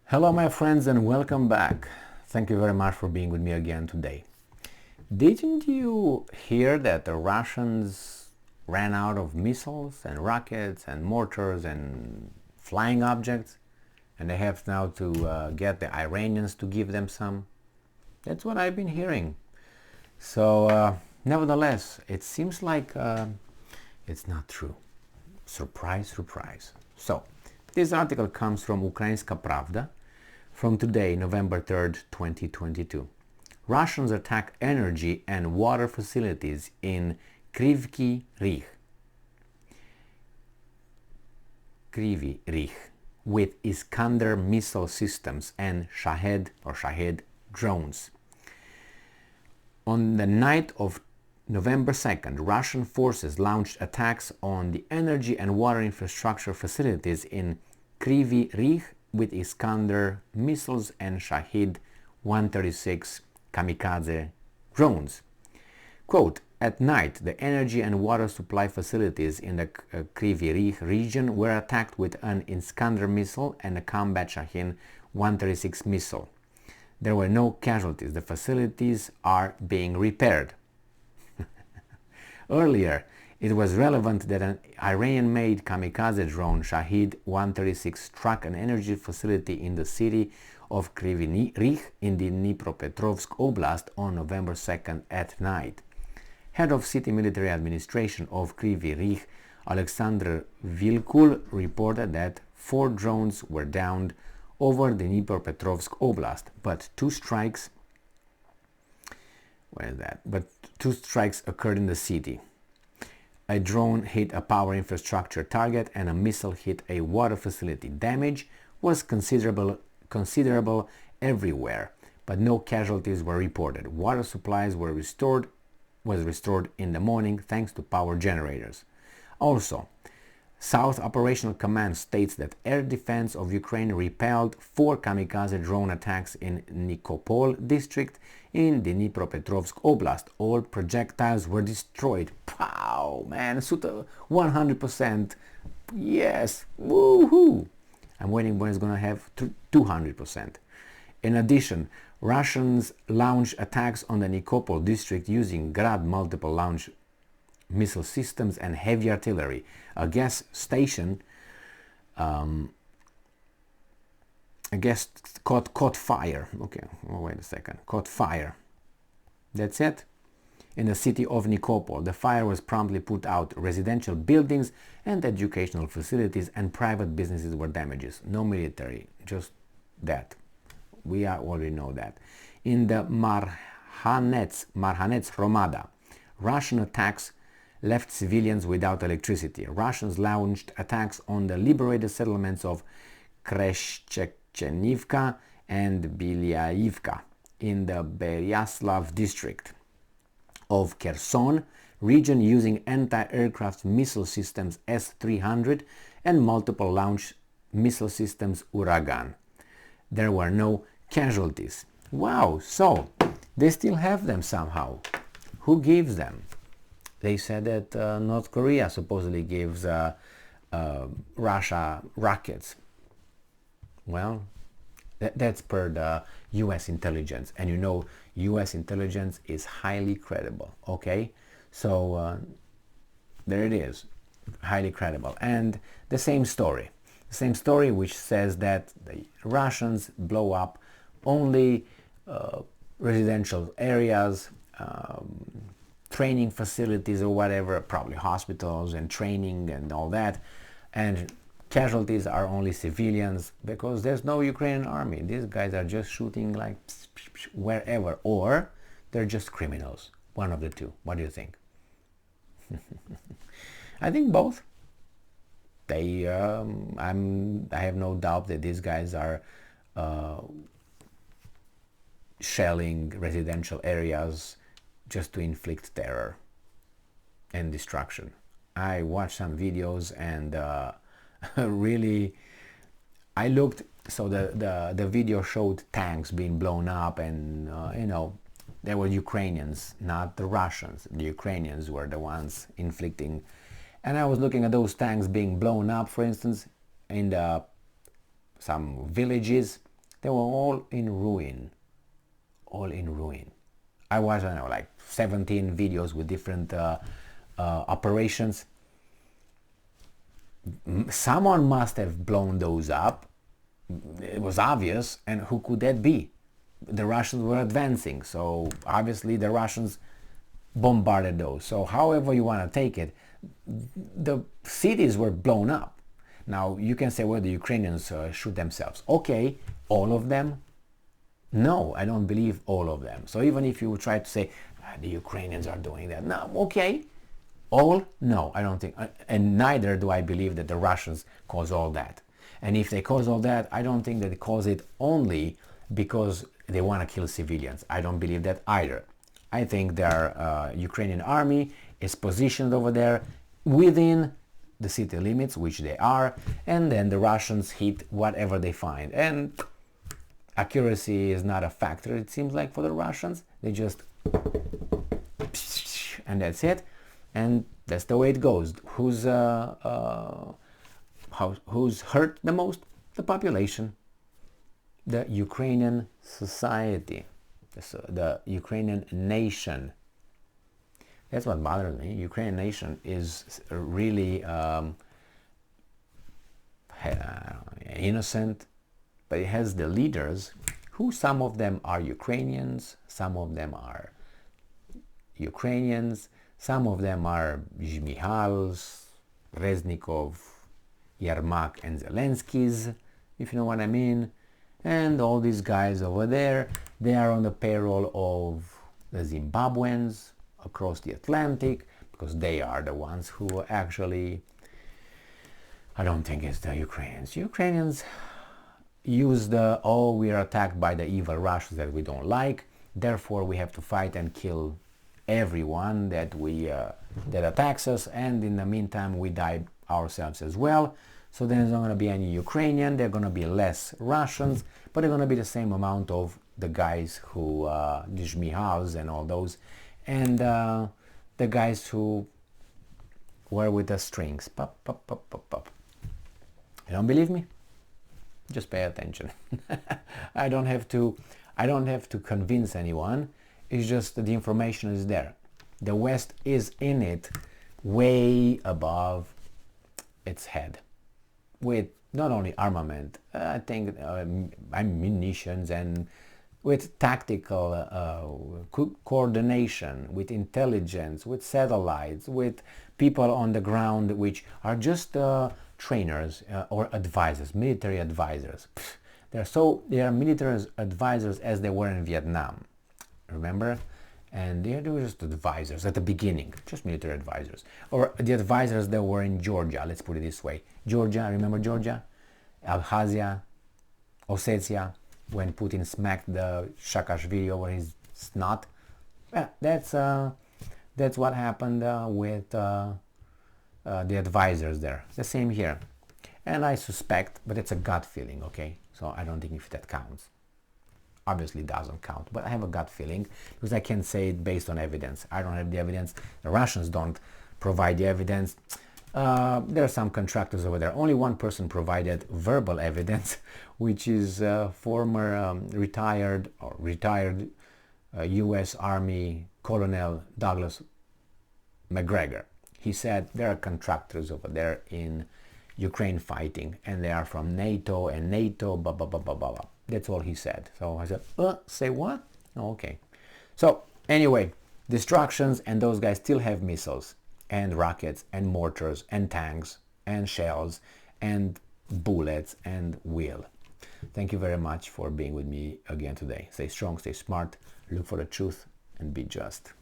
Hello my friends and welcome back. Thank you very much for being with me again today. Didn't you hear that the Russians ran out of missiles and rockets and mortars and flying objects, and they have now to get the Iranians to give them some? That's what I've been hearing. So nevertheless, it seems like it's not true. Surprise, surprise. So this article comes from Ukrainska Pravda from today, November 3rd, 2022. Russians attack energy and water facilities in Kryvyi Rih with Iskander missile systems and Shahed drones. On the night of November 2nd, Russian forces launched attacks on the energy and water infrastructure facilities in Kryvyi Rih with Iskander missiles and Shahed 136 kamikaze drones. Quote, at night, the energy and water supply facilities in the Kryvyi Rih region were attacked with an Iskander missile and a combat Shahed 136 missile. There were no casualties. The facilities are being repaired. Earlier, it was relevant that an Iranian-made kamikaze drone Shahed 136 struck an energy facility in the city of Kryvyi Rih in the Dnipropetrovsk Oblast on November 2nd at night. Head of City Military Administration of Kryvyi Rih, Alexander Vilkul, reported that 4 drones were downed over the Dnipropetrovsk Oblast, but two strikes occurred in the city. A drone hit a power infrastructure target and a missile hit a water facility. Damage was considerable everywhere, but no casualties were reported. Water supplies was restored in the morning thanks to power generators. Also, South Operational Command states that air defense of Ukraine repelled 4 kamikaze drone attacks in Nikopol district in the Dnipropetrovsk Oblast. All projectiles were destroyed. Pow, man, 100%. Yes, woohoo! I'm waiting when it's gonna have 200%. In addition, Russians launched attacks on the Nikopol district using Grad multiple launch missile systems and heavy artillery. A gas station caught fire. Okay, oh, wait a second. Caught fire. That's it. In the city of Nikopol, the fire was promptly put out. Residential buildings and educational facilities and private businesses were damaged. No military, just that. We already know that. In the Marhanets Hromada, Russian attacks left civilians without electricity. Russians launched attacks on the liberated settlements of Kreshchenivka and Belyaivka in the Beryaslav district of Kherson region using anti-aircraft missile systems S-300 and multiple launch missile systems Uragan. There were no casualties. Wow, so they still have them somehow. Who gives them? They said that North Korea supposedly gives Russia rockets. Well, that's per the US intelligence, and you know US intelligence is highly credible, okay? So there it is, highly credible. And the same story which says that the Russians blow up only residential areas, training facilities or whatever, probably hospitals and training and all that, and casualties are only civilians because there's no Ukrainian army. These guys are just shooting like wherever, or they're just criminals. One of the two. What do you think? I think both. I have no doubt that these guys are shelling residential areas just to inflict terror and destruction. I watched some videos and really I looked, so the video showed tanks being blown up and you know, there were Ukrainians, not the Russians. The Ukrainians were the ones inflicting, and I was looking at those tanks being blown up, for instance, in some villages they were all in ruin. All in ruin. I watched, I don't know, like 17 videos with different operations. Someone must have blown those up. It was obvious, and who could that be? The Russians were advancing, so obviously the Russians bombarded those. So however you want to take it, the cities were blown up. Now you can say, well, the Ukrainians shoot themselves. Okay, all of them? No, I don't believe all of them. So even if you try to say the Ukrainians are doing that, no, okay, all? No, I don't think, and neither do I believe that the Russians cause all that. And if they cause all that, I don't think that they cause it only because they want to kill civilians. I don't believe that either. I think their Ukrainian army is positioned over there within the city limits, which they are, and then the Russians hit whatever they find. And accuracy is not a factor, it seems like, for the Russians. They just, and that's it. And that's the way it goes. Who's hurt the most? The population, the Ukrainian society, the Ukrainian nation. That's what bothers me. Ukrainian nation is really innocent, but it has the leaders who, some of them are Ukrainians, some of them are Ukrainians, some of them are Zhmihals, Reznikov, Yermak and Zelenskys, if you know what I mean. And all these guys over there, they are on the payroll of the Zimbabweans across the Atlantic, because they are the ones who actually, I don't think it's the Ukrainians. Ukrainians use the, oh, we are attacked by the evil Russians that we don't like, therefore we have to fight and kill everyone that that attacks us, and in the meantime we die ourselves as well. So there's not going to be any Ukrainian, there are going to be less Russians, but they're going to be the same amount of the guys who, the Zhmihals and all those, and the guys who were with the strings. Pop, pop, pop, pop, pop. You don't believe me? Just pay attention. I don't have to convince anyone. It's just that the information is there. The West is in it way above its head, with not only armament, I think munitions, and with tactical coordination, with intelligence, with satellites, with people on the ground which are just trainers or advisors, military advisors. They are military advisors as they were in Vietnam, remember? And they were just advisors at the beginning, just military advisors. Or the advisors that were in Georgia, let's put it this way. Georgia, remember Georgia? Abkhazia, Ossetia, when Putin smacked the Saakashvili over his snot. Well, that's what happened with the advisors there. The same here. And I suspect, but it's a gut feeling, okay? So I don't think if that counts. Obviously it doesn't count, but I have a gut feeling because I can't say it based on evidence. I don't have the evidence. The Russians don't provide the evidence. There are some contractors over there. Only one person provided verbal evidence, which is former retired U.S. Army Colonel Douglas McGregor. He said there are contractors over there in Ukraine fighting, and they are from NATO, and NATO, blah, blah, blah, blah, blah, blah. That's all he said. So I said, say what? Oh, okay. So anyway, destructions, and those guys still have missiles and rockets and mortars and tanks and shells and bullets and will. Thank you very much for being with me again today. Stay strong, stay smart, look for the truth, and be just.